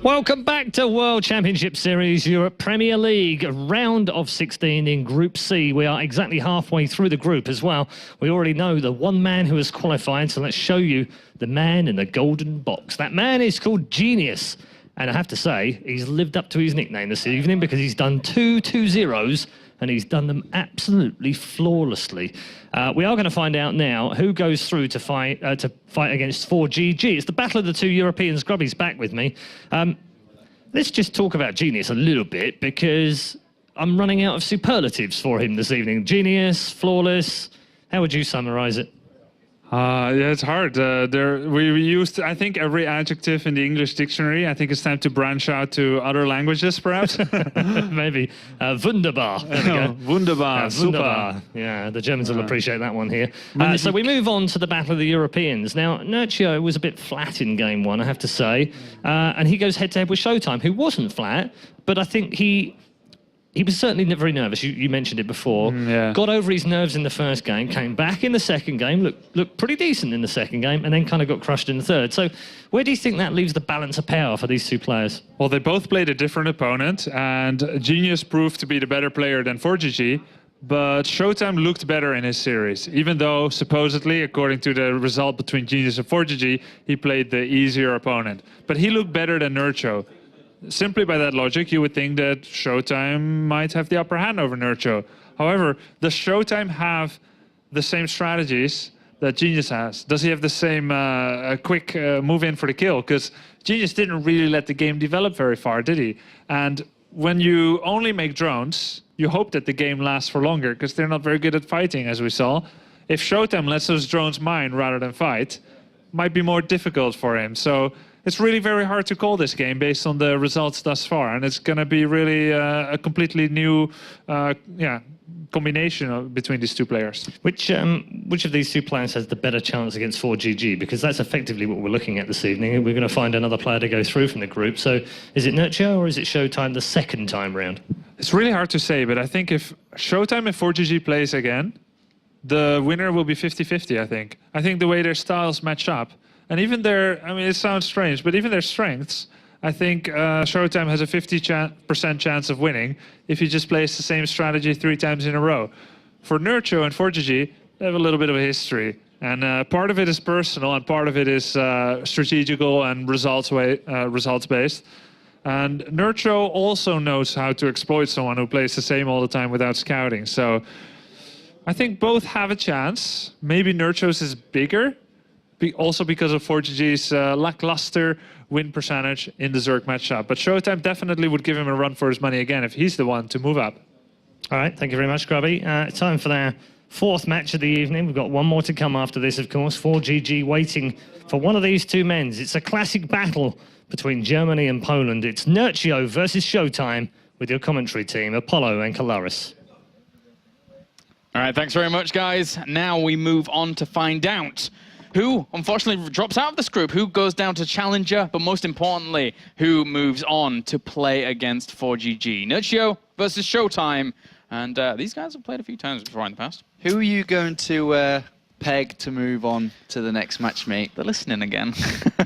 Welcome back to World Championship Series Europe Premier League, round of 16 in Group C. We are exactly halfway through the group as well. We already know the one man who has qualified, so let's show you the man in the golden box. That man is called Genius, and I have to say, he's lived up to his nickname this evening because he's done 2 2-0s and he's done them absolutely flawlessly. We are going to find out now who goes through to fight against 4GG. It's the battle of the two Europeans. Grubby's back with me. Let's just talk about Genius a little bit because I'm running out of superlatives for him this evening. Genius, flawless. How would you summarise it? Yeah, it's hard. We used, I think, every adjective in the English dictionary. I think it's time to branch out to other languages, perhaps. Maybe. Wunderbar. There we go. Wunderbar. Wunderbar. Yeah, the Germans will appreciate that one here. So we move on to the Battle of the Europeans. Now, Nerchio was a bit flat in game one, I have to say. And he goes head-to-head with ShoWTimE, who wasn't flat, but I think he was certainly very nervous. You mentioned it before. Yeah. Got over his nerves in the first game, came back in the second game, looked pretty decent in the second game, and then kind of got crushed in the third. So where do you think that leaves the balance of power for these two players? Well, they both played a different opponent, and Genius proved to be the better player than 4GG, but ShoWTimE looked better in his series, even though supposedly, according to the result between Genius and 4GG, he played the easier opponent. But he looked better than Nerchio. Simply by that logic, you would think that ShoWTimE might have the upper hand over Nerchio. However, does ShoWTimE have the same strategies that Genius has? Does he have the same quick move in for the kill? Because Genius didn't really let the game develop very far, did he? And when you only make drones, you hope that the game lasts for longer because they're not very good at fighting, as we saw. If ShoWTimE lets those drones mine rather than fight, might be more difficult for him. So it's really very hard to call this game based on the results thus far, and it's going to be really a completely new combination between these two players. Which of these two players has the better chance against 4GG? Because that's effectively what we're looking at this evening. We're going to find another player to go through from the group. So is it Nerchio or is it ShoWTimE the second time round? It's really hard to say, but I think if ShoWTimE and 4GG plays again, the winner will be 50-50, I think. I think the way their styles match up, and even their, I mean, it sounds strange, but even their strengths, I think ShoWTimE has a 50% chance of winning if he just plays the same strategy 3 times in a row. For Nerchio and 4GG, they have a little bit of a history. And part of it is personal, and part of it is strategical and results-based. And Nerchio also knows how to exploit someone who plays the same all the time without scouting. So I think both have a chance. Maybe Nerchio's is bigger, also because of 4GG's lackluster win percentage in the Zerg matchup. But ShoWTimE definitely would give him a run for his money again if he's the one to move up. All right, thank you very much, Grubby. It's time for our 4th match of the evening. We've got one more to come after this, of course. 4GG waiting for one of these two men. It's a classic battle between Germany and Poland. It's Nerchio versus ShoWTimE with your commentary team, Apollo and Kalaris. All right, thanks very much, guys. Now we move on to find out who, unfortunately, drops out of this group, who goes down to Challenger, but most importantly, who moves on to play against 4GG. Nerchio versus ShoWTimE, and these guys have played a few times before in the past. Who are you going to peg to move on to the next match, mate? They're listening again.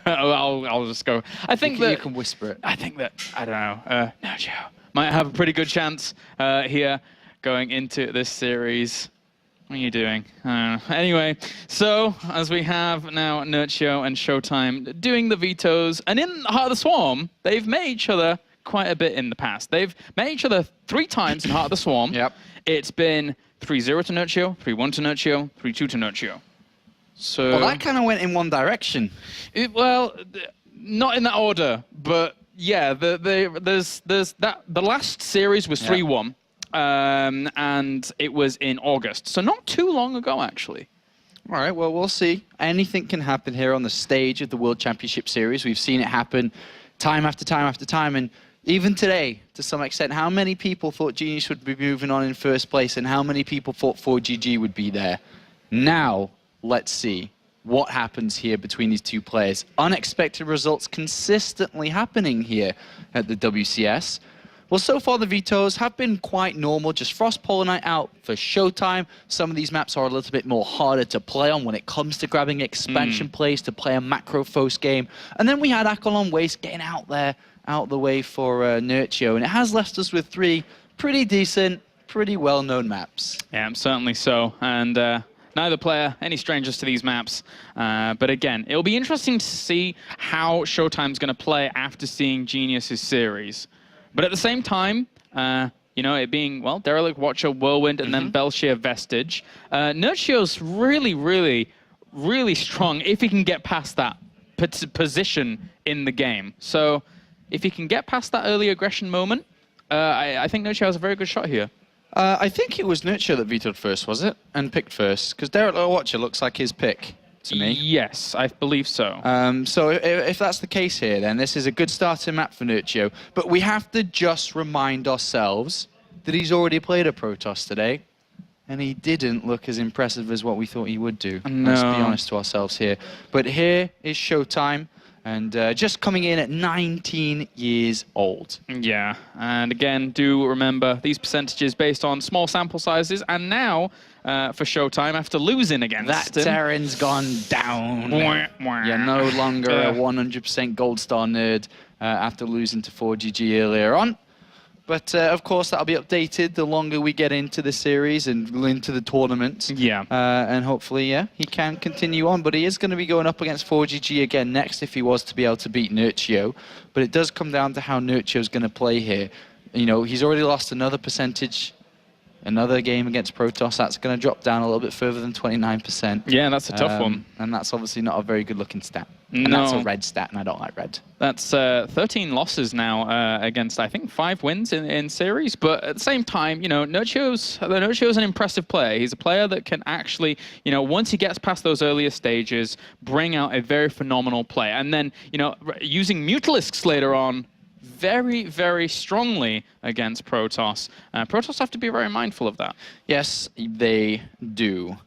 I'll just go. I think that you can whisper it. I think that, I don't know, Nerchio might have a pretty good chance here going into this series. What are you doing? Anyway, so as we have now Nerchio and ShoWTimE doing the vetoes, and in Heart of the Swarm, they've met each other quite a bit in the past. They've met each other 3 times in Heart of the Swarm. Yep. It's been 3-0 to Nerchio, 3-1 to Nerchio, 3-2 to Nerchio. So well, that kind of went in one direction. Well, not in that order, but yeah, there's that. The last series was 3-1. And it was in August, so not too long ago, actually. All right, well, we'll see. Anything can happen here on the stage of the World Championship Series. We've seen it happen time after time after time, and even today, to some extent, how many people thought Genius would be moving on in first place, and how many people thought 4GG would be there? Now, let's see what happens here between these two players. Unexpected results consistently happening here at the WCS. Well, so far the vetoes have been quite normal, just Frost Polar Knight out for ShoWTimE. Some of these maps are a little bit more harder to play on when it comes to grabbing expansion plays to play a macro Fos game. And then we had Akalon Waste getting out the way for Nerchio, and it has left us with 3 pretty decent, pretty well-known maps. Yeah, certainly so. And neither player any strangers to these maps. But again, it'll be interesting to see how ShoWTimE's going to play after seeing Genius's series. But at the same time, you know, it being, well, Derelict, Watcher, Whirlwind, and then Belshir Vestige, Nerchio's really strong if he can get past that position in the game. So if he can get past that early aggression moment, I think Nerchio has a very good shot here. I think it was Nerchio that vetoed first, was it? And picked first, because Derelict Watcher looks like his pick to me. Yes, I believe so. So if that's the case here, then this is a good starting map for Nerchio. But we have to just remind ourselves that he's already played a Protoss today, and he didn't look as impressive as what we thought he would do. No. Let's be honest to ourselves here. But here is ShoWTimE, and just coming in at 19 years old. Yeah, and again, do remember these percentages based on small sample sizes, and now for ShoWTimE, after losing against That him, Terran's gone down. You're no longer a 100% gold star nerd after losing to 4GG earlier on. But of course, that'll be updated the longer we get into the series and into the tournament. Yeah. And hopefully, yeah, he can continue on. But he is going to be going up against 4GG again next if he was to be able to beat Nerchio. But it does come down to how Nerchio's going to play here. You know, he's already lost another percentage. Another game against Protoss, that's going to drop down a little bit further than 29%. Yeah, that's a tough one. And that's obviously not a very good looking stat. No. And that's a red stat, and I don't like red. That's 13 losses now against, I think, 5 wins in series. But at the same time, you know, Nerchio's an impressive player. He's a player that can actually, you know, once he gets past those earlier stages, bring out a very phenomenal play. And then, you know, using Mutalisks later on, very strongly against Protoss. Protoss have to be very mindful of that. Yes, they do.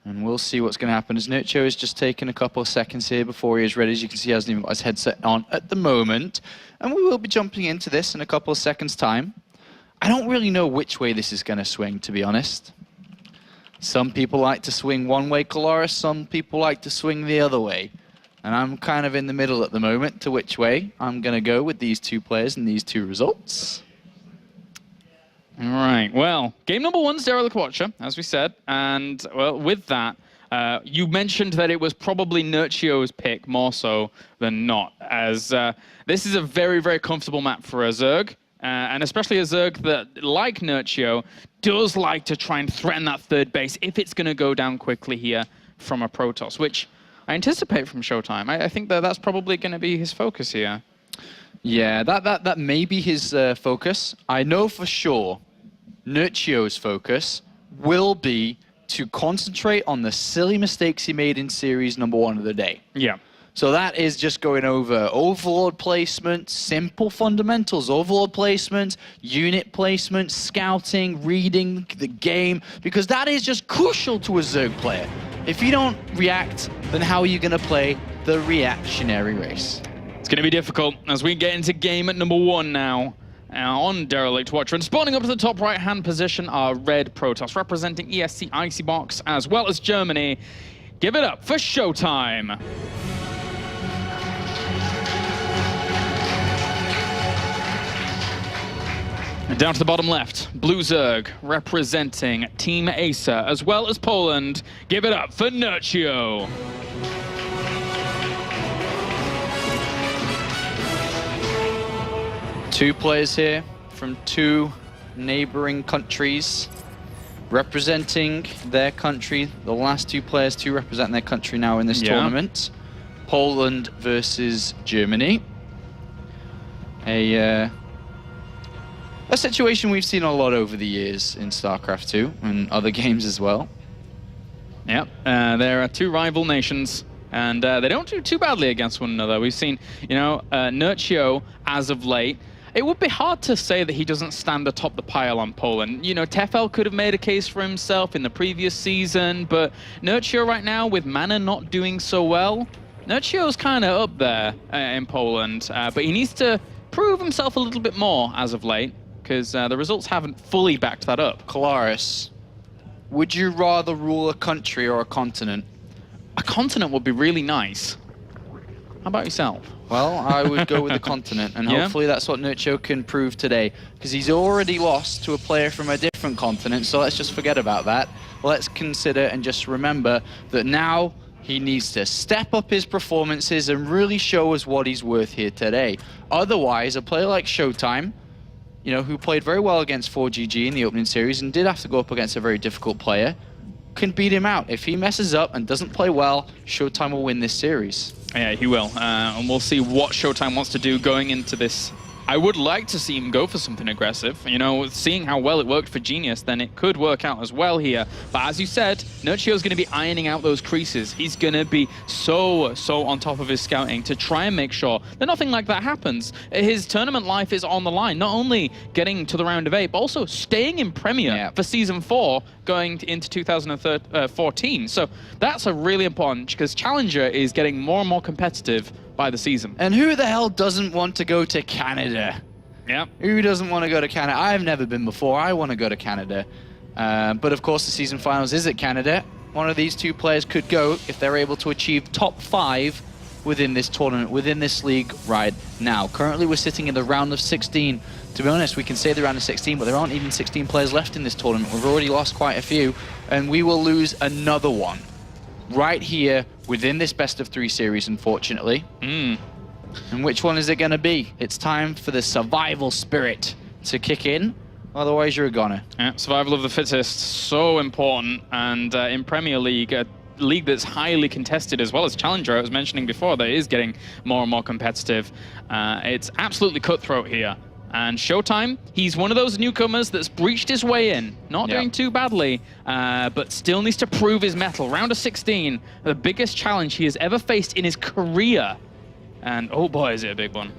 And we'll see what's going to happen as Nerchio is just taking a couple of seconds here before he is ready. As you can see, he hasn't even got his headset on at the moment. And we will be jumping into this in a couple of seconds' time. I don't really know which way this is going to swing, to be honest. Some people like to swing one way, Colaris. Some people like to swing the other way. And I'm kind of in the middle at the moment to which way I'm going to go with these 2 players and these 2 results. All right, well, game number 1's Derelict Watcher, as we said. And, well, with that, you mentioned that it was probably Nerchio's pick more so than not, as this is a very comfortable map for a Zerg. And especially a Zerg that, like Nerchio, does like to try and threaten that 3rd base if it's going to go down quickly here from a Protoss, which I anticipate from ShoWTimE. I think that that's probably going to be his focus here. Yeah, that may be his focus. I know for sure Nerchio's focus will be to concentrate on the silly mistakes he made in series number 1 of the day. Yeah. So that is just going over overlord placement, simple fundamentals, overlord placement, unit placement, scouting, reading the game, because that is just crucial to a Zerg player. If you don't react, then how are you going to play the reactionary race? It's going to be difficult as we get into game at number 1 now. On Derelict Watcher, and spawning up to the top right-hand position are red Protoss, representing ESC Icy Box as well as Germany. Give it up for ShoWTimE. And down to the bottom left, Blue Zerg, representing Team Acer as well as Poland. Give it up for Nerchio. Two players here from 2 neighboring countries representing their country. The last 2 players to represent their country now in this tournament. Poland versus Germany. A situation we've seen a lot over the years in StarCraft 2 and other games as well. Yep, there are 2 rival nations. And they don't do too badly against one another. We've seen, you know, Nerchio as of late. It would be hard to say that he doesn't stand atop the pile on Poland. You know, Tefel could have made a case for himself in the previous season, but Nerchio right now, with Mana not doing so well, Nerchio's kind of up there in Poland. But he needs to prove himself a little bit more as of late. because the results haven't fully backed that up. Kolaris, would you rather rule a country or a continent? A continent would be really nice. How about yourself? Well, I would go with the continent, and Yeah. hopefully that's what Nerchio can prove today, because he's already lost to a player from a different continent, so let's just forget about that. Let's consider and just remember that now he needs to step up his performances and really show us what he's worth here today. Otherwise, a player like ShoWTimE, you know, who played very well against 4GG in the opening series and did have to go up against a very difficult player, can beat him out. If he messes up and doesn't play well, ShoWTimE will win this series. Yeah, he will. And we'll see what ShoWTimE wants to do going into this. I would like to see him go for something aggressive. You know, seeing how well it worked for Genius, then it could work out as well here. But as you said, Nerchio's going to be ironing out those creases. He's going to be so on top of his scouting to try and make sure that nothing like that happens. His tournament life is on the line, not only getting to the round of 8, but also staying in Premier for Season 4 going into 2014. So that's a really important, because Challenger is getting more and more competitive by the season. And who the hell doesn't want to go to Canada? Yeah. Who doesn't want to go to Canada? I've never been before. I want to go to Canada. But of course, the season finals is at Canada. One of these two players could go if they're able to achieve top 5 within this tournament, within this league right now. Currently, we're sitting in the round of 16. To be honest, we can say the round of 16, but there aren't even 16 players left in this tournament. We've already lost quite a few, and we will lose another one right here within this best of 3 series, unfortunately. And which one is it going to be? It's time for the survival spirit to kick in, otherwise you're a goner. Yeah, survival of the fittest, so important. And in Premier League, a league that's highly contested, as well as Challenger, I was mentioning before, that is getting more and more competitive. It's absolutely cutthroat here. And ShoWTimE, he's one of those newcomers that's breached his way in. Not doing too badly, but still needs to prove his mettle. Round of 16, the biggest challenge he has ever faced in his career. And oh boy, is it a big one.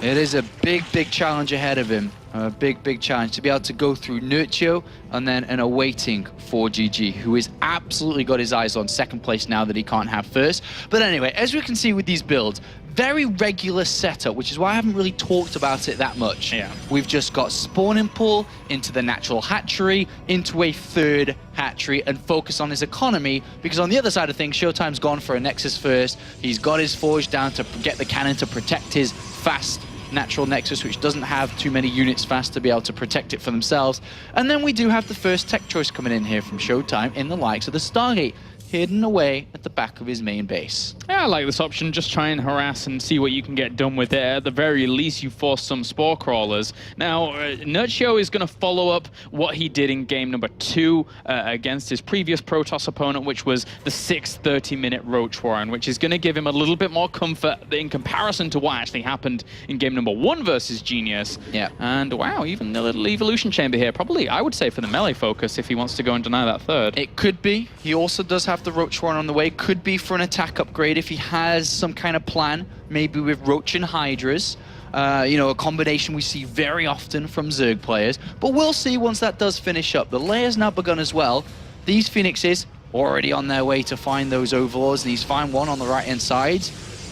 It is a big challenge ahead of him. A big challenge to be able to go through Nerchio and then an awaiting 4GG, who has absolutely got his eyes on second place now that he can't have first. But anyway, as we can see with these builds, very regular setup, which is why I haven't really talked about it that much. Yeah. We've just got spawning pool into the natural hatchery, into a third hatchery, and focus on his economy, because on the other side of things, ShoWTimE's gone for a Nexus first. He's got his Forge down to get the cannon to protect his fast natural Nexus, which doesn't have too many units fast to be able to protect it for themselves. And then we do have the first tech choice coming in here from ShoWTimE in the likes of the Stargate, hidden away at the back of his main base. Yeah, I like this option. Just try and harass and see what you can get done with it. At the very least, you force some spore crawlers. Now, Nerchio is going to follow up what he did in game number 2 against his previous Protoss opponent, which was the 6 30-minute Roach Warren, which is going to give him a little bit more comfort in comparison to what actually happened in game number 1 versus Genius. Yeah. And wow, even a little Evolution Chamber here. Probably, I would say, for the melee focus if he wants to go and deny that third. It could be. He also does have the Roach Warren on the way. Could be for an attack upgrade if he has some kind of plan, maybe with Roach and Hydras. You know, a combination we see very often from Zerg players. But we'll see once that does finish up. The layer's now begun as well. These Phoenixes already on their way to find those Overlords, and he's found one on the right-hand side.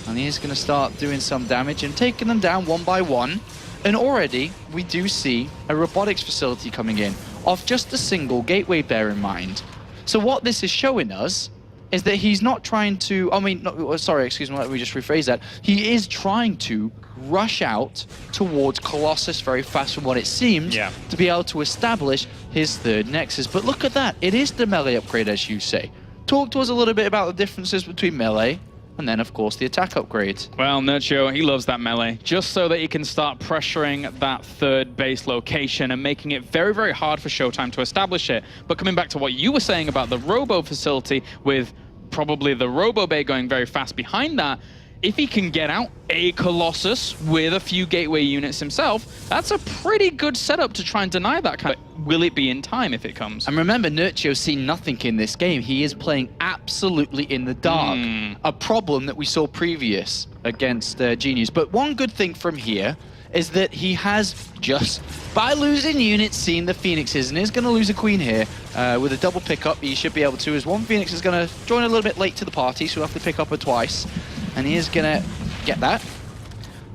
And he's going to start doing some damage and taking them down one by one. And already, we do see a robotics facility coming in off just a single gateway, bear in mind. So what this is showing us is that he's not trying to, sorry, excuse me, let me just rephrase that. He is trying to rush out towards Colossus very fast from what it seems to be able to establish his third Nexus. But look at that, it is the melee upgrade, as you say. Talk to us a little bit about the differences between melee and then, of course, the attack upgrade. Well, Nerchio, he loves that melee, just so that he can start pressuring that third base location and making it very, very hard for ShoWTimE to establish it. But coming back to what you were saying about the Robo facility, with probably the Robo Bay going very fast behind that, if he can get out a Colossus with a few gateway units himself, that's a pretty good setup to try and deny that kind of... Will it be in time if it comes? And remember, Nerchio's seen nothing in this game. He is playing absolutely in the dark. A problem that we saw previous against Genius. But one good thing from here is that he has just, by losing units, seen the Phoenixes, and is going to lose a Queen here with a double pickup. He should be able to, as one Phoenix is going to join a little bit late to the party, so he'll have to pick up her twice. And he is going to get that.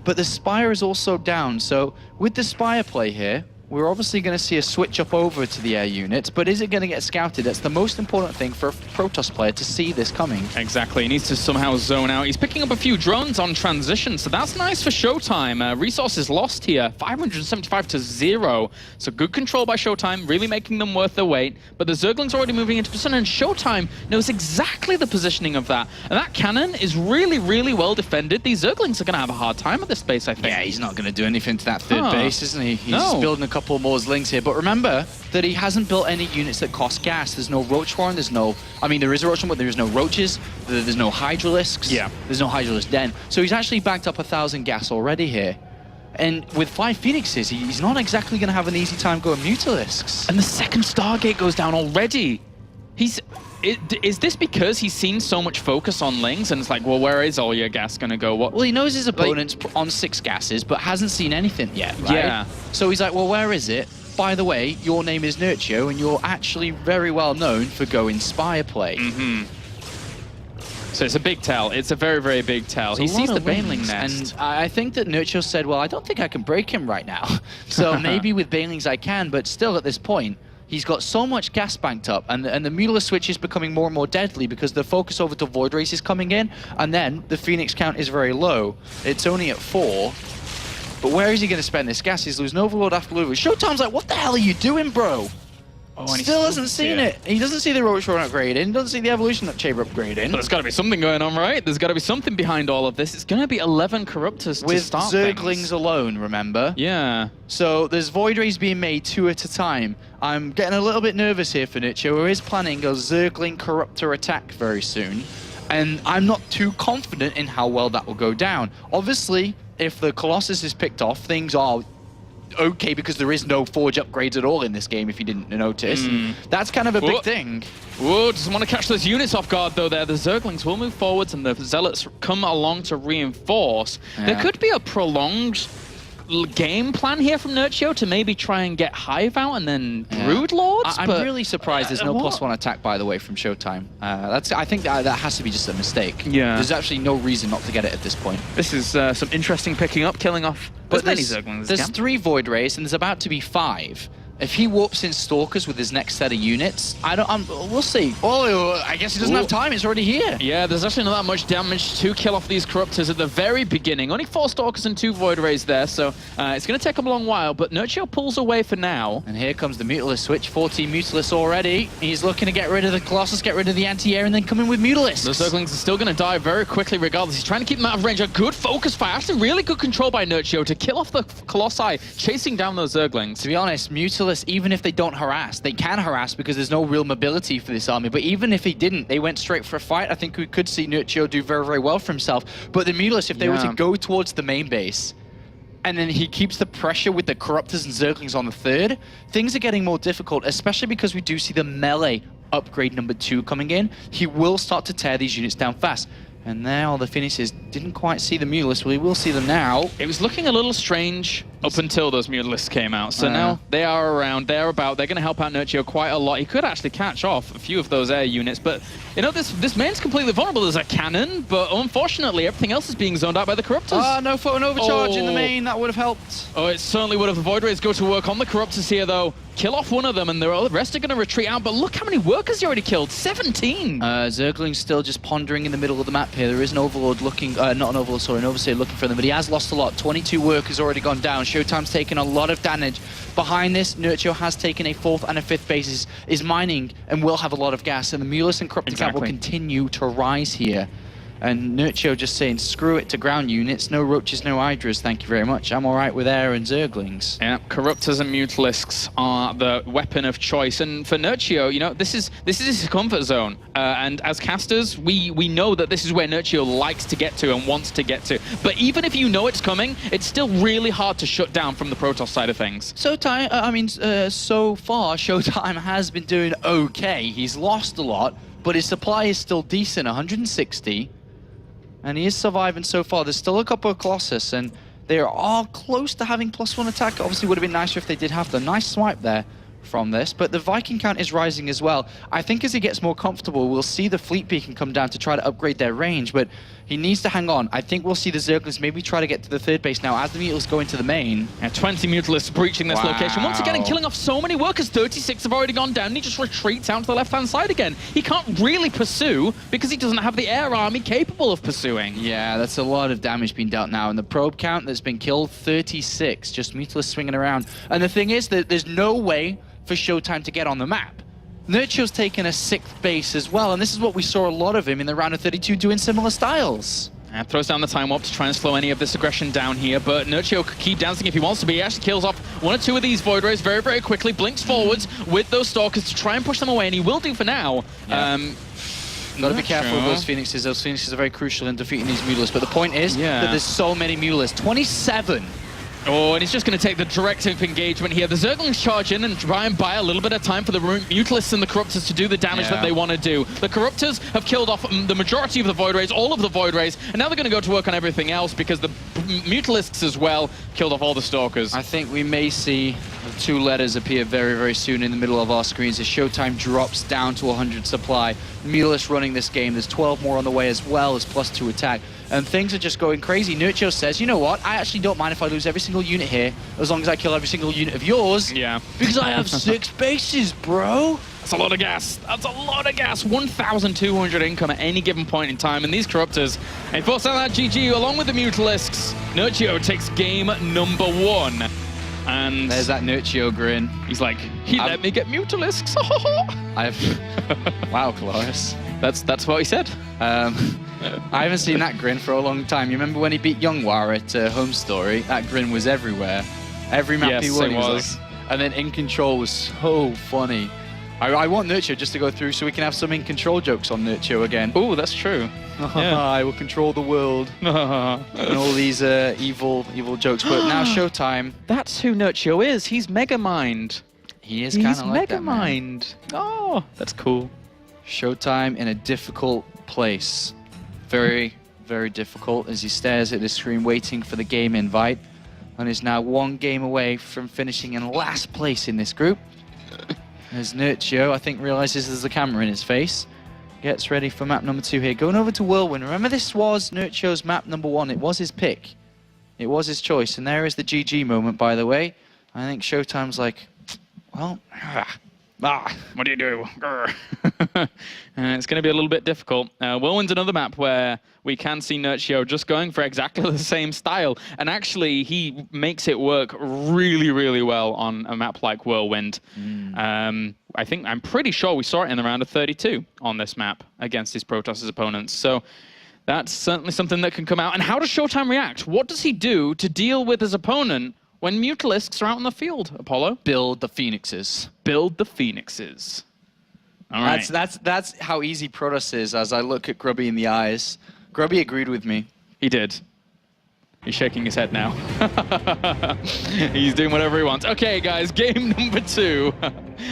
But the Spire is also down, so with the Spire play here, we're obviously going to see a switch up over to the air units, but is it going to get scouted? That's the most important thing for a Protoss player to see this coming. Exactly, he needs to somehow zone out. He's picking up a few drones on transition, so that's nice for ShoWTimE. Resources lost here, 575 to 0. So good control by ShoWTimE, really making them worth their weight. But the Zergling's already moving into position, and ShoWTimE knows exactly the positioning of that. And that cannon is really, really well defended. These Zerglings are going to have a hard time at this base, I think. Yeah, he's not going to do anything to that third base, isn't he? He's just building a couple more Zlings here. But remember that he hasn't built any units that cost gas. There's no Roach Warren, there's no... I mean, there is a Roach Warren, but there is no Roaches. There's no Hydralisks. Yeah. There's no Hydralisk Den. So he's actually backed up 1,000 gas already here. And with 5 Phoenixes, he's not exactly going to have an easy time going Mutalisks. And the second Stargate goes down already. Is this because he's seen so much focus on Lings and it's like, well, where is all your gas going to go? Well, he knows his opponent's on 6 gases, but hasn't seen anything yet, right? Yeah. So he's like, well, where is it? By the way, your name is Nerchio, and you're actually very well known for going Spire play. So it's a big tell. It's a very, very big tell. He sees the Baneling nest. And I think that Nerchio said, well, I don't think I can break him right now. So maybe with Banelings I can, but still at this point, he's got so much gas banked up, and the Mutalisk switch is becoming more and more deadly because the focus over to Void Race is coming in, and then the Phoenix count is very low. It's only at 4. But where is he going to spend this gas? He's losing Overlord after Overlord. ShoWTimE's like, what the hell are you doing, bro? Oh, and Still hasn't seen it. He doesn't see the Roach Warren upgrading. He doesn't see the Evolution Chamber upgrading. But there's got to be something going on, right? There's got to be something behind all of this. It's going to be 11 Corruptors with to start Zerglings things. alone, remember? Yeah. So there's Void Rays being made 2 at a time. I'm getting a little bit nervous here for Nerchio, who is planning a Zergling Corruptor attack very soon. And I'm not too confident in how well that will go down. Obviously, if the Colossus is picked off, things are okay because there is no Forge upgrades at all in this game, if you didn't notice. That's kind of a big thing. Whoa, just want to catch those units off guard, though, there. The Zerglings will move forwards, and the Zealots come along to reinforce. Yeah. There could be a prolonged game plan here from Nerchio to maybe try and get Hive out and then Brood Lords. I'm really surprised there's no +1 attack, by the way, from ShoWTimE. I think that has to be just a mistake. Yeah. There's actually no reason not to get it at this point. This is some interesting picking up, killing off as many Zerglings. There's 3 Void Rays, and there's about to be 5. If he warps in Stalkers with his next set of units, we'll see. Oh, I guess he doesn't have time. It's already here. Yeah, there's actually not that much damage to kill off these Corruptors at the very beginning. Only 4 Stalkers and 2 Void Rays there, so it's going to take him a long while, but Nerchio pulls away for now. And here comes the Mutalisk switch. 14 Mutalisks already. He's looking to get rid of the Colossus, get rid of the anti-air, and then come in with Mutalisks. The Zerglings are still going to die very quickly regardless. He's trying to keep them out of range. A good focus fire. Actually, really good control by Nerchio to kill off the Colossi, chasing down those Zerglings. To be honest, Mutalisks, even if they don't harass, they can harass because there's no real mobility for this army. But even if he didn't, they went straight for a fight. I think we could see Nerchio do very, very well for himself. But the Mutalisks, if they were to go towards the main base, and then he keeps the pressure with the Corruptors and Zerglings on the 3rd, things are getting more difficult, especially because we do see the melee upgrade number 2 coming in. He will start to tear these units down fast. And now the Phoenixes didn't quite see the Mutalisks. We will see them now. It was looking a little strange up until those Mutalisks came out. So now they are around, they're about, they're going to help out Nerchio quite a lot. He could actually catch off a few of those air units, but you know, this main's completely vulnerable. There's a cannon, but unfortunately everything else is being zoned out by the Corruptors. No photon overcharge in the main. That would have helped. Oh, it certainly would have. The Void Rays go to work on the Corruptors here, though. Kill off one of them, and the rest are going to retreat out. But look how many workers he already killed. 17! Zergling's still just pondering in the middle of the map here. There is an Overlord looking, not an Overlord, sorry, an Overseer looking for them, but he has lost a lot. 22 workers already gone down. ShoWTimE's taken a lot of damage. Behind this, Nerchio has taken a 4th and a 5th base, is mining, and will have a lot of gas. And the Mutalisks and Corruptor count will continue to rise here. And Nerchio just saying, screw it to ground units, no Roaches, no Hydras, thank you very much. I'm all right with air and Zerglings. Yeah, Corruptors and Mutalisks are the weapon of choice. And for Nerchio, you know, this is his comfort zone. And as casters, we know that this is where Nerchio likes to get to and wants to get to. But even if you know it's coming, it's still really hard to shut down from the Protoss side of things. So far, ShoWTimE has been doing okay. He's lost a lot, but his supply is still decent, 160. And he is surviving so far. There's still a couple of Colossus, and they are close to having +1 attack. Obviously, would have been nicer if they did have the nice swipe there from this, but the Viking count is rising as well. I think as he gets more comfortable, we'll see the fleet beacon come down to try to upgrade their range, but he needs to hang on. I think we'll see the Zerglings maybe try to get to the third base now as the Mutalisks go into the main. Yeah, 20 Mutalisks breaching this location. Once again, and killing off so many workers. 36 have already gone down, and he just retreats out to the left-hand side again. He can't really pursue because he doesn't have the air army capable of pursuing. Yeah, that's a lot of damage being dealt now, and the probe count that's been killed, 36, just Mutalisks swinging around. And the thing is that there's no way for ShoWTimE to get on the map. Nerchio's taken a 6th base as well, and this is what we saw a lot of him in the round of 32 doing similar styles. And throws down the time warp to try and slow any of this aggression down here, but Nerchio could keep dancing if he wants to be. He actually kills off 1 or 2 of these Void Rays very, very quickly, blinks forwards with those Stalkers to try and push them away, and he will do for now. Yeah. Gotta be careful of those Phoenixes. Those Phoenixes are very crucial in defeating these Mutalisks, but the point is that there's so many Mutalisks. 27! Oh, and he's just going to take the directive engagement here. The Zerglings charge in and try and buy a little bit of time for the Mutalisks and the Corruptors to do the damage that they want to do. The Corruptors have killed off the majority of the Void Rays, all of the Void Rays, and now they're going to go to work on everything else because the Mutalisks as well killed off all the Stalkers. I think we may see the 2 letters appear very, very soon in the middle of our screens as ShoWTimE drops down to 100 supply. Mutalisks running this game. There's 12 more on the way as well as +2 attack. And things are just going crazy. Nerchio says, you know what, I actually don't mind if I lose every single unit here, as long as I kill every single unit of yours. Yeah. Because I have 6 bases, bro. That's a lot of gas. That's a lot of gas. 1,200 income at any given point in time. And these Corruptors, they force out that GG along with the Mutalisks. Nerchio takes game number 1. And there's that Nerchio grin. He's like, he let me get Mutalisks. Wow, Cloris. That's what he said. I haven't seen that grin for a long time. You remember when he beat Youngwar at Home Story? That grin was everywhere. Every map he won, he was like, and then In Control was so funny. I want Nerchio just to go through so we can have some In Control jokes on Nerchio again. Oh, that's true. I will control the world. And all these evil jokes. But now ShoWTimE. That's who Nerchio is. He's Megamind. He is kind of like that, man. Megamind. Oh, that's cool. ShoWTimE in a difficult place. Very, very difficult as he stares at the screen waiting for the game invite and is now 1 game away from finishing in last place in this group. As Nerchio, I think, realizes there's a camera in his face. Gets ready for map number 2 here. Going over to Whirlwind. Remember, this was Nerchio's map number 1. It was his pick. It was his choice. And there is the GG moment, by the way. I think ShoWTimE's like, well, what do you do? It's going to be a little bit difficult. Whirlwind's another map where we can see Nerchio just going for exactly the same style. And actually, he makes it work really, really well on a map like Whirlwind. I'm pretty sure we saw it in the round of 32 on this map against his Protoss opponents. So that's certainly something that can come out. And how does ShoWTimE react? What does he do to deal with his opponent when Mutalisks are out in the field, Apollo? Build the Phoenixes. Build the Phoenixes. All right. That's how easy Protoss is as I look at Grubby in the eyes. Grubby agreed with me. He did. He's shaking his head now. He's doing whatever he wants. Okay, guys, game number 2.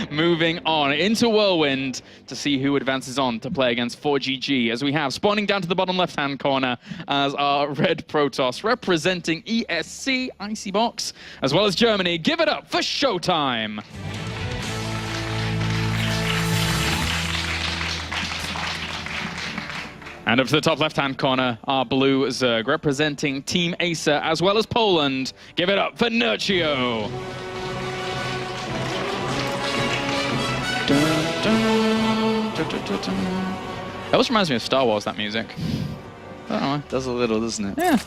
Moving on into Whirlwind to see who advances on to play against 4GG, as we have spawning down to the bottom left-hand corner as our red Protoss representing ESC, Icy Box, as well as Germany. Give it up for ShoWTimE. And up to the top left-hand corner, our blue Zerg, representing Team Acer, as well as Poland. Give it up for Nerchio. That always reminds me of Star Wars, that music. I don't know. It does a little, doesn't it? Yeah.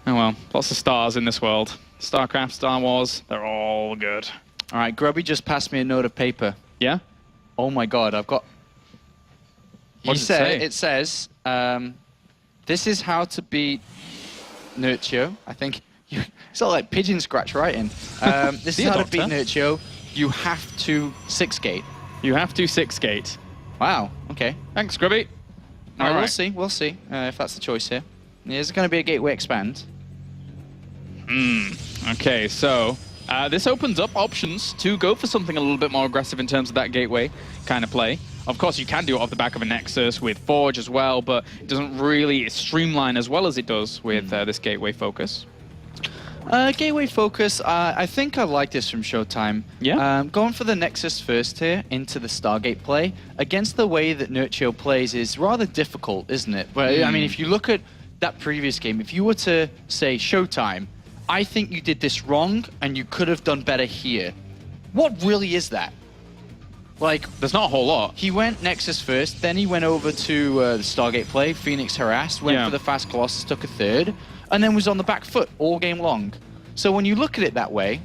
Oh well, lots of stars in this world. StarCraft, Star Wars, they're all good. All right, Grubby just passed me a note of paper. Yeah? Oh my God, I've got... What does it say? It says, this is how to beat Nerchio. I think it's all like pigeon scratch writing. This is how to beat Nerchio. You have to 6-gate. You have to 6-gate. Wow, okay. Thanks, Grubby. All right, we'll see if that's the choice here. Is it going to be a gateway expand? Okay, so this opens up options to go for something a little bit more aggressive in terms of that gateway kind of play. Of course, you can do it off the back of a Nexus with Forge as well, but it doesn't really streamline as well as it does with this gateway focus. Gateway focus, I think I like this from ShoWTimE. Yeah. Going for the Nexus first here into the Stargate play against the way that Nerchio plays is rather difficult, isn't it? But I mean, if you look at that previous game, if you were to say ShoWTimE, I think you did this wrong and you could have done better here. What really is that? Like, there's not a whole lot. He went Nexus first, then he went over to the Stargate play, Phoenix harassed, went for the fast Colossus, took a third, and then was on the back foot all game long. So when you look at it that way,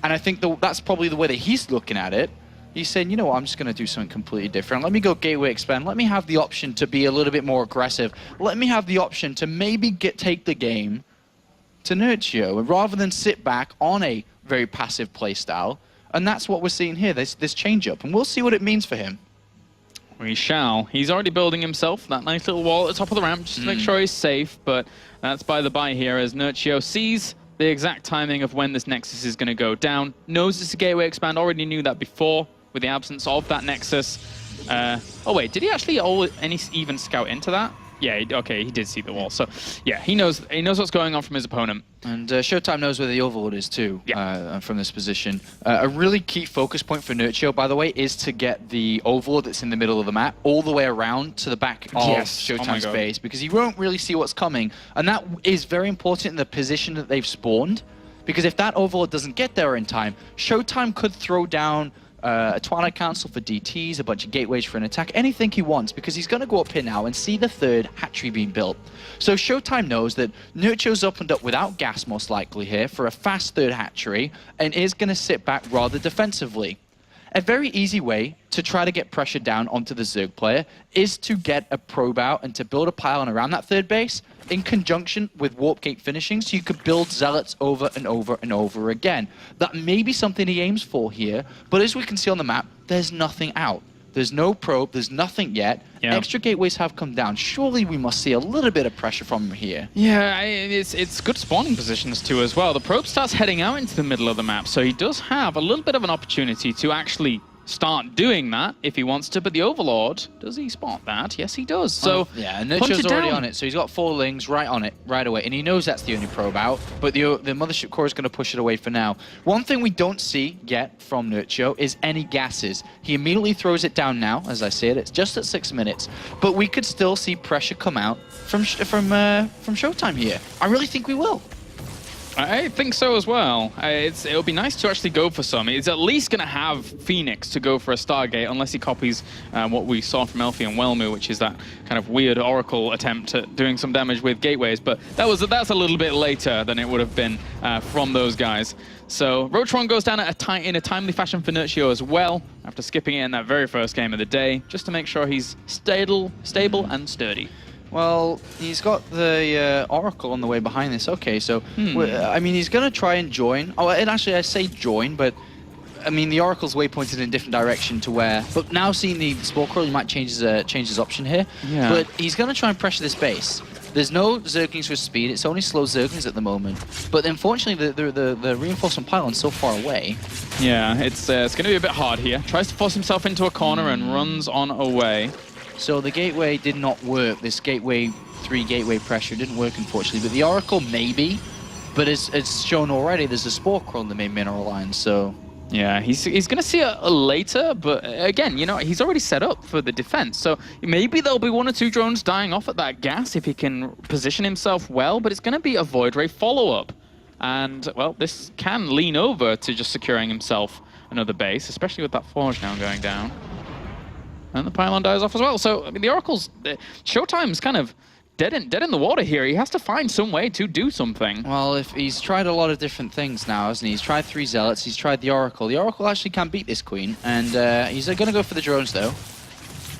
and I think that's probably the way that he's looking at it, he's saying, you know what, I'm just going to do something completely different. Let me go Gateway expand. Let me have the option to be a little bit more aggressive. Let me have the option to maybe take the game to Nerchio, rather than sit back on a very passive play style. And that's what we're seeing here, this change-up. And we'll see what it means for him. We shall. He's already building himself that nice little wall at the top of the ramp just to make sure he's safe, but that's by the by here as Nerchio sees the exact timing of when this Nexus is going to go down. Knows it's a Gateway expand, already knew that before with the absence of that Nexus. Oh wait, did he actually even scout into that? Yeah, okay, he did see the wall. So, yeah, he knows what's going on from his opponent. And ShoWTimE knows where the Overlord is too, from this position. A really key focus point for Nerchio, by the way, is to get the Overlord that's in the middle of the map all the way around to the back of ShoWTimE's base, because he won't really see what's coming. And that is very important in the position that they've spawned, because if that Overlord doesn't get there in time, ShoWTimE could throw down a Twilight Council for DTs, a bunch of gateways for an attack, anything he wants, because he's going to go up here now and see the third hatchery being built. So ShoWTimE knows that Nerchio's opened up without gas, most likely here, for a fast third hatchery, and is going to sit back rather defensively. A very easy way to try to get pressure down onto the Zerg player is to get a probe out and to build a pylon around that third base in conjunction with Warp Gate finishing, so you could build Zealots over and over and over again. That may be something he aims for here, but as we can see on the map, there's nothing out. There's no probe, there's nothing yet. Yep. Extra gateways have come down. Surely we must see a little bit of pressure from him here. Yeah, it's good spawning positions too as well. The probe starts heading out into the middle of the map, so he does have a little bit of an opportunity to actually start doing that if he wants to, but the Overlord, does he spot that? Yes, he does. So yeah, and Nerchio's already on it, so he's got 4 lings right on it right away, and he knows that's the only probe out, but the Mothership Core is going to push it away for now. One thing we don't see yet from Nerchio is any gases. He immediately throws it down now, as I said, it's just at 6 minutes, but we could still see pressure come out from ShoWTimE here. I really think we will. I think so as well. It'll be nice to actually go for some. He's at least going to have Phoenix to go for a Stargate, unless he copies what we saw from Elfie and Whelmu, which is that kind of weird Oracle attempt at doing some damage with gateways. But that's a little bit later than it would have been from those guys. So Rotron goes down in a timely fashion for Nerchio as well, after skipping it in that very first game of the day, just to make sure he's stable and sturdy. Well, he's got the Oracle on the way behind this. Okay, so, I mean, he's going to try and join. Oh, and actually, I say join, but, I mean, the Oracle's waypointed in a different direction to where... But now seeing the Spore Crawl, he might change his option here. Yeah. But he's going to try and pressure this base. There's no Zerglings with speed. It's only slow Zerglings at the moment. But unfortunately, the reinforcement pylon's so far away. Yeah, it's going to be a bit hard here. Tries to force himself into a corner and runs on away. So the gateway did not work. This gateway 3 gateway pressure didn't work, unfortunately. But the Oracle maybe. But it's shown already. There's a Spore Crawl in the main mineral line. So yeah, he's going to see it later. But again, you know, he's already set up for the defense. So maybe there'll be 1 or 2 drones dying off at that gas if he can position himself well. But it's going to be a Void Ray follow-up. And well, this can lean over to just securing himself another base, especially with that Forge now going down. And the pylon dies off as well. So, I mean, the Oracle's... ShoWTimE's kind of dead in the water here. He has to find some way to do something. Well, if he's tried a lot of different things now, hasn't he? He's tried 3 Zealots, he's tried the Oracle. The Oracle actually can't beat this Queen, and he's going to go for the drones, though.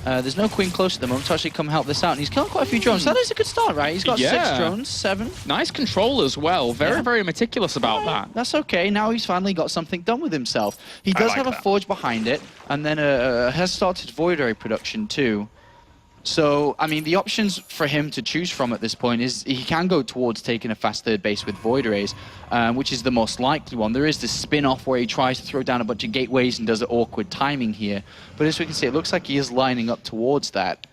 There's no Queen close at the moment to actually come help this out, and he's killed quite a few drones. That is a good start, right? He's got 6 drones, 7. Nice control as well. Very meticulous about that. That's okay. Now he's finally got something done with himself. He does have a Forge behind it, and then has started Void Ray production too. So, I mean, the options for him to choose from at this point is he can go towards taking a fast third base with Void Rays, which is the most likely one. There is this spin-off where he tries to throw down a bunch of gateways and does an awkward timing here. But as we can see, it looks like he is lining up towards that.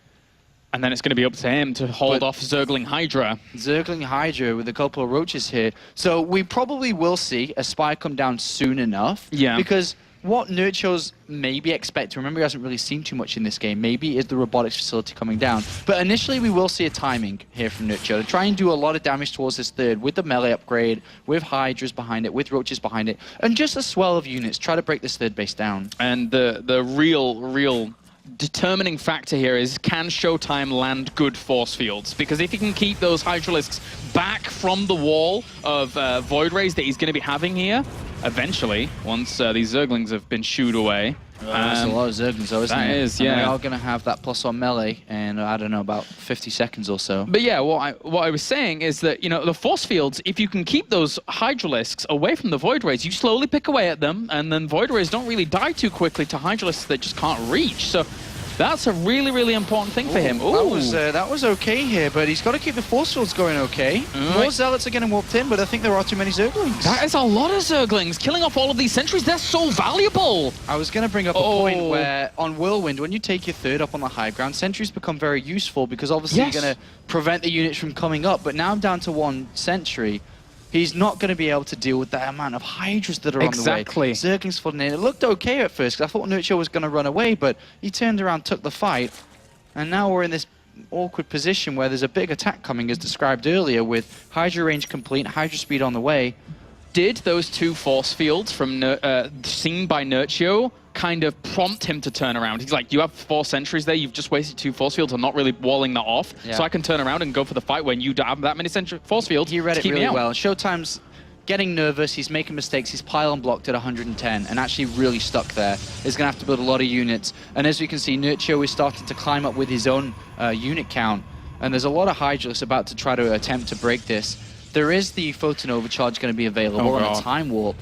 And then it's going to be up to him to hold off Zergling Hydra. Zergling Hydra with a couple of roaches here. So we probably will see a spy come down soon enough. Yeah. Because what Nerchio's maybe expecting, remember he hasn't really seen too much in this game, maybe is the robotics facility coming down. But initially we will see a timing here from Nerchio to try and do a lot of damage towards this third with the melee upgrade, with Hydras behind it, with roaches behind it, and just a swell of units, try to break this third base down. And the real determining factor here is, can ShoWTimE land good force fields? Because if he can keep those Hydralisks back from the wall of Void Rays that he's going to be having here, eventually, once these Zerglings have been shooed away. That's a lot of Zerglings though, isn't it? That is, yeah. And they are going to have that +1 melee in, I don't know, about 50 seconds or so. But yeah, what I was saying is that, you know, the force fields, if you can keep those Hydralisks away from the Void Rays, you slowly pick away at them, and then Void Rays don't really die too quickly to Hydralisks that just can't reach. So that's a really important thing for him. Ooh. That was okay here, but he's got to keep the force fields going okay. More Zealots are getting warped in, but I think there are too many Zerglings. That is a lot of Zerglings. Killing off all of these sentries, they're so valuable. I was going to bring up a point where, on Whirlwind, when you take your third up on the high ground, sentries become very useful because obviously you're going to prevent the units from coming up, but now I'm down to 1 sentry. He's not going to be able to deal with that amount of Hydras that are on the way. Zerglings flooding in. It looked okay at first, because I thought Nerchio was going to run away, but he turned around, took the fight, and now we're in this awkward position where there's a big attack coming, as described earlier, with Hydra range complete, Hydra speed on the way. Did those 2 force fields from seen by Nerchio kind of prompt him to turn around? He's like, you have 4 sentries there, you've just wasted 2 force fields, I'm not really walling that off, so I can turn around and go for the fight when you have that many force fields. He read it really well. ShoWTimE's getting nervous, he's making mistakes, he's pylon blocked at 110 and actually really stuck there. He's going to have to build a lot of units, and as we can see, Nerchio is starting to climb up with his own unit count, and there's a lot of Hydralisks about to try to attempt to break this. There is the Photon Overcharge going to be available and a Time Warp.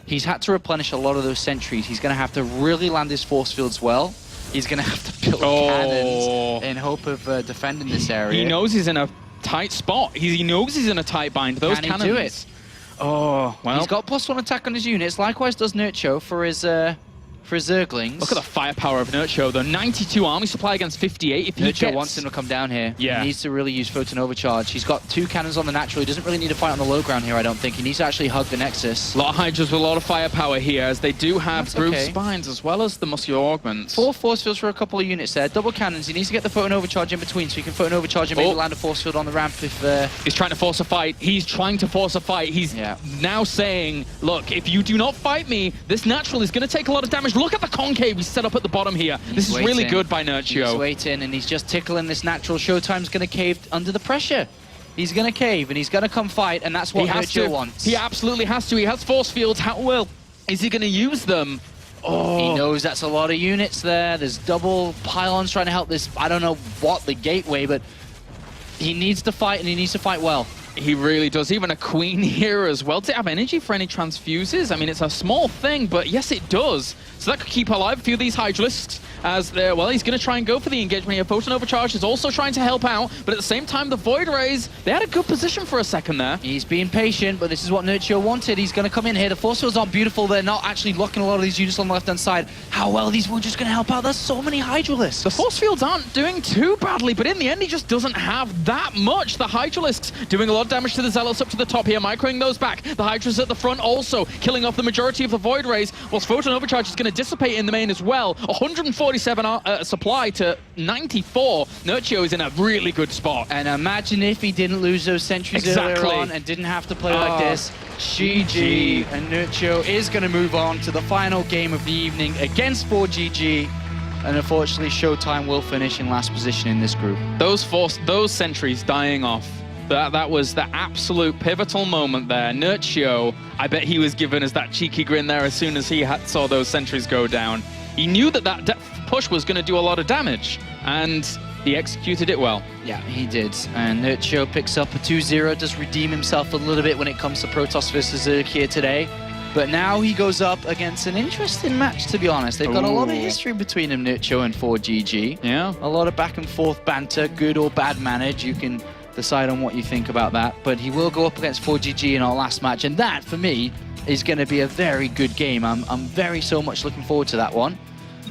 He's had to replenish a lot of those sentries. He's going to have to really land his force fields well. He's going to have to build cannons in hope of defending this area. He knows he's in a tight spot. He knows he's in a tight bind. Those cannons. Can he do it? Oh, well. He's got +1 attack on his units. Likewise does Nerchio for his Zerglings. Look at the firepower of Nerchio, though. 92 army supply against 58. If Nerchio wants him to come down here. He needs to really use Photon Overcharge. He's got 2 cannons on the natural. He doesn't really need to fight on the low ground here, I don't think. He needs to actually hug the Nexus. A lot of Hydras with a lot of firepower here, as they do have Groove Spines as well as the Muscular Augments. 4 force fields for a couple of units there. Double cannons. He needs to get the Photon Overcharge in between, so he can Photon Overcharge and maybe land a force field on the ramp if... He's trying to force a fight. He's trying to force a fight. He's now saying, look, if you do not fight me, this natural is going to take a lot of damage. Look at the concave set up at the bottom here. This is really good by Nerchio. He's waiting, and he's just tickling this natural. ShoWTimE's going to cave under the pressure. He's going to cave, and he's going to come fight, and that's what Nerchio wants. He absolutely has to. He has force fields. How well is he going to use them? He knows that's a lot of units there. There's double pylons trying to help this, I don't know what, the gateway, but he needs to fight, and he needs to fight well. He really does. Even a queen here as well. Does it have energy for any transfuses? I mean, it's a small thing, but yes, it does. So that could keep alive a few of these Hydralisks as they're, well, he's going to try and go for the engagement here. Photon Overcharge is also trying to help out, but at the same time, the Void Rays, they had a good position for a second there. He's being patient, but this is what Nerchio wanted. He's going to come in here. The force fields aren't beautiful. They're not actually locking a lot of these units on the left-hand side. How well these were just going to help out. There's so many Hydralisks. The force fields aren't doing too badly, but in the end, he just doesn't have that much. The Hydralisks doing a lot of damage to the Zealots up to the top here, microing those back. The Hydras at the front also killing off the majority of the Void Rays, whilst Photon Overcharge is going to dissipate in the main as well. 147 supply to 94. Nerchio is in a really good spot. And imagine if he didn't lose those sentries earlier on and didn't have to play like this. GG. And Nerchio is going to move on to the final game of the evening against 4GG. And unfortunately, ShoWTimE will finish in last position in this group. Those sentries dying off. That was the absolute pivotal moment there. Nerchio, I bet he was given as that cheeky grin there as soon as he saw those sentries go down. He knew that that push was going to do a lot of damage, and he executed it well. Yeah, he did. And Nerchio picks up a 2-0, does redeem himself a little bit when it comes to Protoss versus Zerg here today. But now he goes up against an interesting match, to be honest. They've got a lot of history between them, Nerchio and 4GG. Yeah. A lot of back and forth banter, good or bad manage. You can decide on what you think about that. But he will go up against 4GG in our last match, and that, for me, is going to be a very good game. I'm so much looking forward to that one.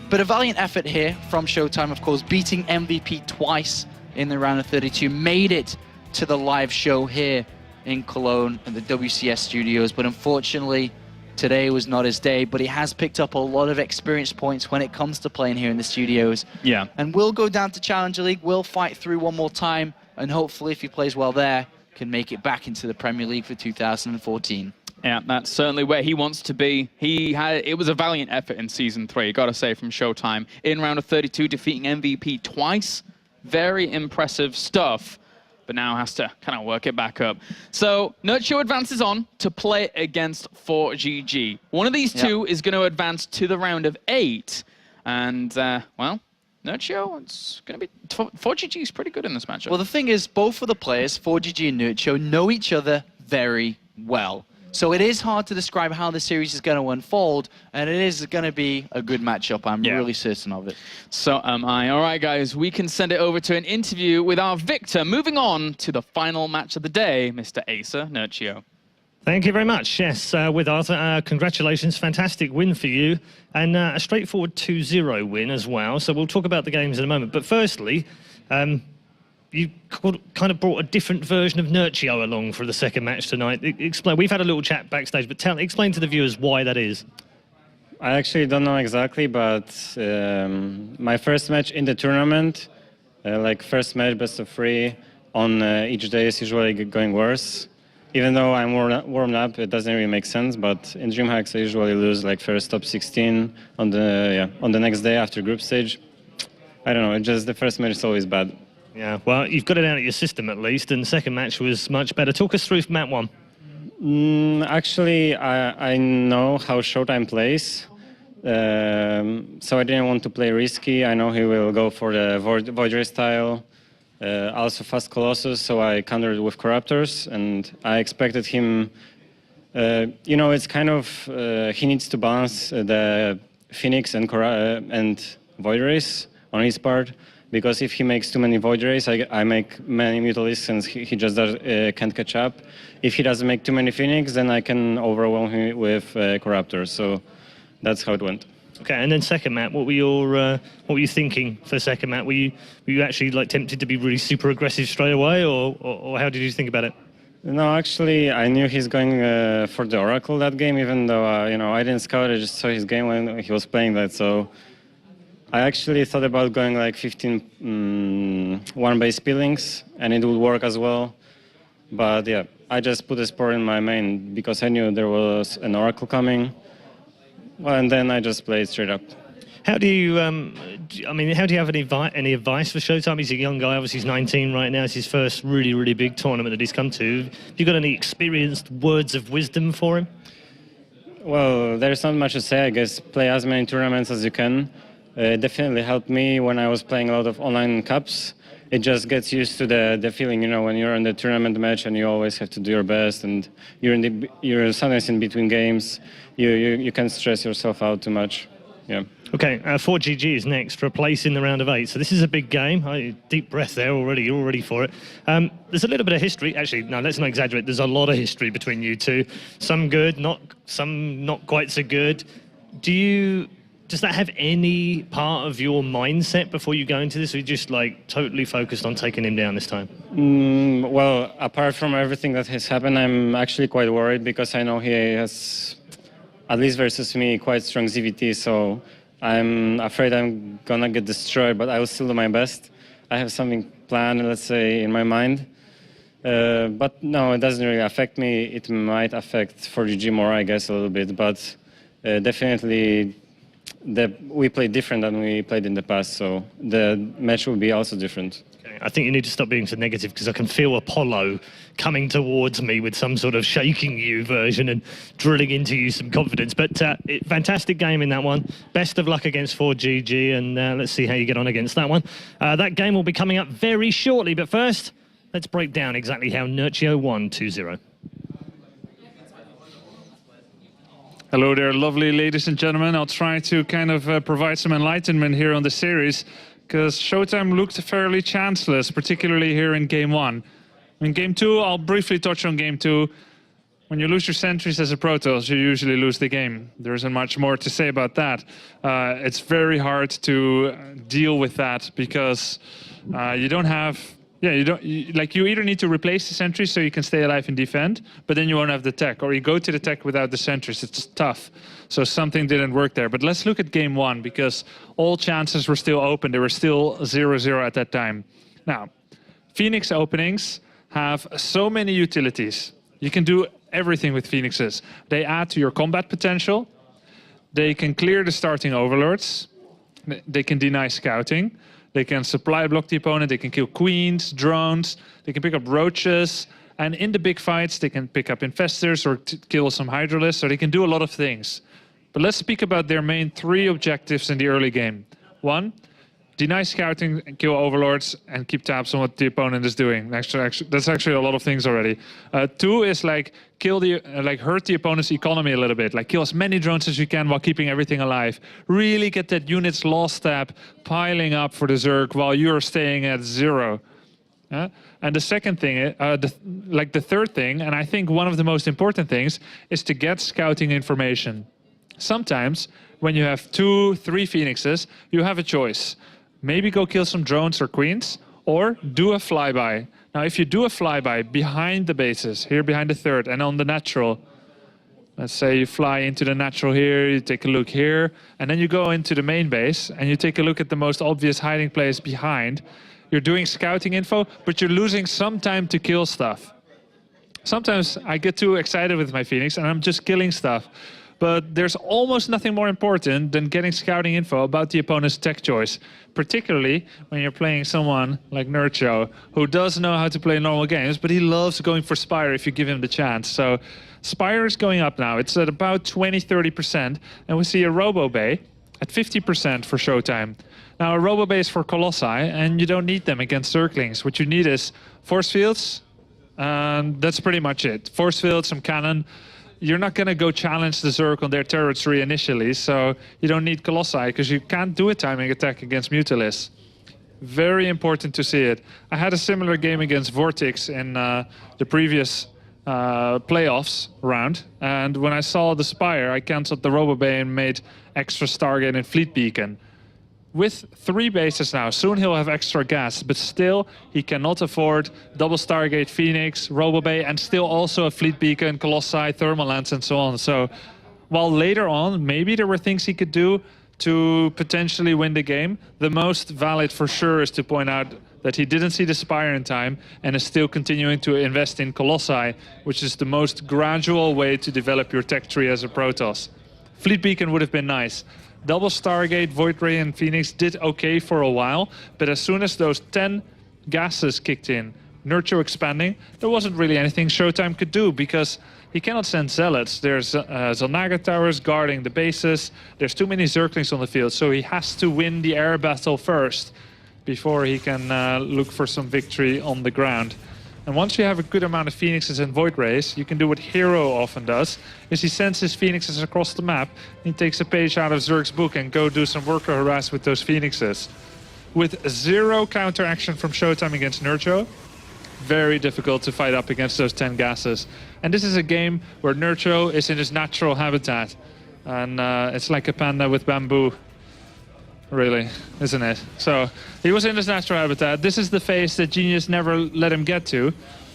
But a valiant effort here from ShoWTimE, of course, beating MVP twice in the round of 32, made it to the live show here in Cologne at the WCS studios, but unfortunately today was not his day. But he has picked up a lot of experience points when it comes to playing here in the studios. Yeah. And will go down to Challenger League, will fight through one more time, and hopefully if he plays well there, can make it back into the Premier League for 2014. Yeah, that's certainly where he wants to be. It was a valiant effort in Season 3, got to say, from ShoWTimE. In round of 32, defeating MVP twice. Very impressive stuff, but now has to kind of work it back up. So Nerchio advances on to play against 4GG. One of these two is going to advance to the round of 8. And, well, Nerchio, it's going to be... 4GG is pretty good in this matchup. Well, the thing is, both of the players, 4GG and Nerchio, know each other very well. So it is hard to describe how the series is going to unfold, and it is going to be a good matchup. I'm really certain of it. So am I. All right, guys, we can send it over to an interview with our victor. Moving on to the final match of the day, Mr. Acer Nerchio. Thank you very much. Yes, with Arthur, congratulations. Fantastic win for you. And a straightforward 2-0 win as well. So we'll talk about the games in a moment. But firstly, you kind of brought a different version of Nerchio along for the second match tonight. Explain. We've had a little chat backstage, but explain to the viewers why that is. I actually don't know exactly, but my first match in the tournament, like first match, best of 3, on each day is usually going worse. Even though I'm warmed up, it doesn't really make sense. But in DreamHacks, I usually lose like first top 16 on the next day after group stage. I don't know. It's just the first match is always bad. Yeah, well, you've got it out of your system at least, and the second match was much better. Talk us through map 1. Actually, I know how ShoWTimE plays, so I didn't want to play risky. I know he will go for the Void Ray style, also fast Colossus, so I countered with Corruptors, and I expected him, you know, it's kind of, he needs to balance the Phoenix and Void Rays on his part. Because if he makes too many Void Rays, I make many Mutalisks and he just can't catch up. If he doesn't make too many Phoenix, then I can overwhelm him with Corruptors. So that's how it went. Okay, and then second map, what were you thinking for second map? Were you actually like tempted to be really super aggressive straight away, or how did you think about it? No, actually, I knew he's going for the Oracle that game, even though you know, I didn't scout. I just saw his game when he was playing that. So I actually thought about going like 15 one-base peelings, and it would work as well. But yeah, I just put a spore in my main because I knew there was an Oracle coming. Well, and then I just played straight up. How do you, I mean, how do you have any advice for ShoWTimE? He's a young guy, obviously he's 19 right now. It's his first really, really big tournament that he's come to. Have you got any experienced words of wisdom for him? Well, there's not much to say. I guess play as many tournaments as you can. Definitely helped me when I was playing a lot of online cups. It just gets used to the feeling, you know, when you're in the tournament match and you always have to do your best, and you're sometimes in between games. You can stress yourself out too much. Yeah. Okay, 4GG is next for a place in the round of 8. So this is a big game. Deep breath there already. You're all ready for it. There's a little bit of history. Actually, no, let's not exaggerate. There's a lot of history between you two. Some good, some not quite so good. Does that have any part of your mindset before you go into this, or are you just like totally focused on taking him down this time? Well, apart from everything that has happened, I'm actually quite worried because I know he has, at least versus me, quite strong ZVT, so I'm afraid I'm gonna get destroyed, but I will still do my best. I have something planned, let's say, in my mind. But no, it doesn't really affect me. It might affect 4GG more, I guess, a little bit, but definitely we played different than we played in the past, so the match will be also different. Okay, I think you need to stop being so negative because I can feel Apollo coming towards me with some sort of shaking you version and drilling into you some confidence. But fantastic game in that one. Best of luck against 4GG, and let's see how you get on against that one. That game will be coming up very shortly, but first, let's break down exactly how Nerchio won 2-0. Hello there, lovely ladies and gentlemen. I'll try to kind of provide some enlightenment here on the series, because ShoWTimE looked fairly chanceless, particularly here in Game 1. In Game 2, I'll briefly touch on Game 2. When you lose your sentries as a Protoss, you usually lose the game. There isn't much more to say about that. It's very hard to deal with that because you don't have... Yeah, you either need to replace the sentries so you can stay alive and defend, but then you won't have the tech, or you go to the tech without the sentries. It's tough. So something didn't work there. But let's look at game one, because all chances were still open. They were still 0-0 at that time. Now, Phoenix openings have so many utilities. You can do everything with Phoenixes. They add to your combat potential. They can clear the starting overlords. They can deny scouting. They can supply block the opponent. They can kill queens, drones. They can pick up roaches. And in the big fights, they can pick up infestors or kill some hydralisks. So they can do a lot of things. But let's speak about their main 3 objectives in the early game. 1, deny scouting and kill overlords and keep tabs on what the opponent is doing. Actually, that's actually a lot of things already. 2 is like hurt the opponent's economy a little bit. Like kill as many drones as you can while keeping everything alive. Really get that unit's loss tab piling up for the Zerg while you're staying at 0. And the second thing, the third thing, and I think one of the most important things, is to get scouting information. Sometimes when you have 2, 3 Phoenixes, you have a choice. Maybe go kill some drones or queens, or do a flyby. Now, if you do a flyby behind the bases, here behind the third, and on the natural, let's say you fly into the natural here, you take a look here, and then you go into the main base, and you take a look at the most obvious hiding place behind. You're doing scouting info, but you're losing some time to kill stuff. Sometimes I get too excited with my Phoenix, and I'm just killing stuff. But there's almost nothing more important than getting scouting info about the opponent's tech choice, particularly when you're playing someone like Nerchio, who does know how to play normal games, but he loves going for Spire if you give him the chance. So Spire is going up now. It's at about 20-30%, and we see a Robo Bay at 50% for ShoWTimE. Now, a Robo Bay is for Colossi, and you don't need them against Zerglings. What you need is force fields, and that's pretty much it. Force fields, some cannon. You're not going to go challenge the Zerg on their territory initially, so you don't need Colossi, because you can't do a timing attack against Mutalisks. Very important to see it. I had a similar game against Vortex in the previous playoffs round, and when I saw the Spire, I cancelled the Robo Bay and made extra Stargate and Fleet Beacon. With 3 bases now, soon he'll have extra gas, but still he cannot afford double Stargate, Phoenix, Robo Bay, and still also a Fleet Beacon, Colossi, Thermal Lance, and so on. So while later on, maybe there were things he could do to potentially win the game, the most valid for sure is to point out that he didn't see the Spire in time and is still continuing to invest in Colossi, which is the most gradual way to develop your tech tree as a Protoss. Fleet Beacon would have been nice. Double Stargate, Void Ray, and Phoenix did okay for a while, but as soon as those 10 gases kicked in, Nerchio expanding, there wasn't really anything ShoWTimE could do, because he cannot send Zealots. There's Zalnaga towers guarding the bases, there's too many Zerglings on the field, so he has to win the air battle first before he can look for some victory on the ground. And once you have a good amount of Phoenixes and Void Rays, you can do what Hero often does, is he sends his Phoenixes across the map, he takes a page out of Zerg's book and go do some worker harass with those Phoenixes. With 0 counteraction from ShoWTimE against Nerchio, very difficult to fight up against those 10 gases. And this is a game where Nerchio is in his natural habitat. And it's like a panda with bamboo. Really, isn't it? So he was in his natural habitat. This is the phase that Genius never let him get to.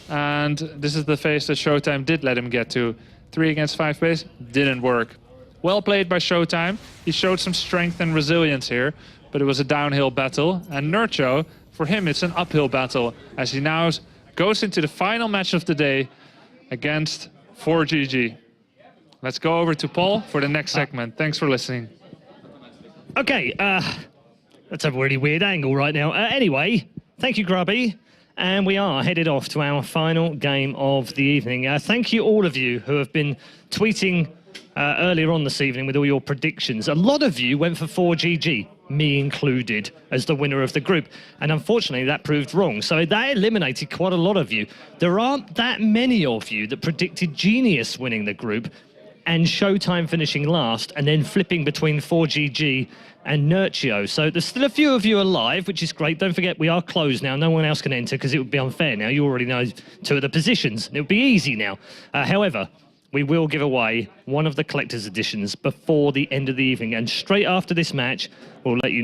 And this is the phase that ShoWTimE did let him get to. 3 against 5 base, didn't work. Well played by ShoWTimE. He showed some strength and resilience here, but it was a downhill battle. And Nerchio, for him, it's an uphill battle, as he now goes into the final match of the day against 4GG. Let's go over to Paul for the next segment. Thanks for listening. Okay, that's a really weird angle right now. Anyway, thank you, Grubby. And we are headed off to our final game of the evening. Thank you, all of you who have been tweeting earlier on this evening with all your predictions. A lot of you went for 4GG, me included, as the winner of the group. And unfortunately, that proved wrong. So that eliminated quite a lot of you. There aren't that many of you that predicted Genius winning the group. and ShoWTimE finishing last, and then flipping between 4GG and Nerchio. So there's still a few of you alive, which is great. Don't forget, we are closed now. No one else can enter because it would be unfair now. You already know 2 of the positions. It would be easy now. However, we will give away one of the collector's editions before the end of the evening. And straight after this match, we'll let you know.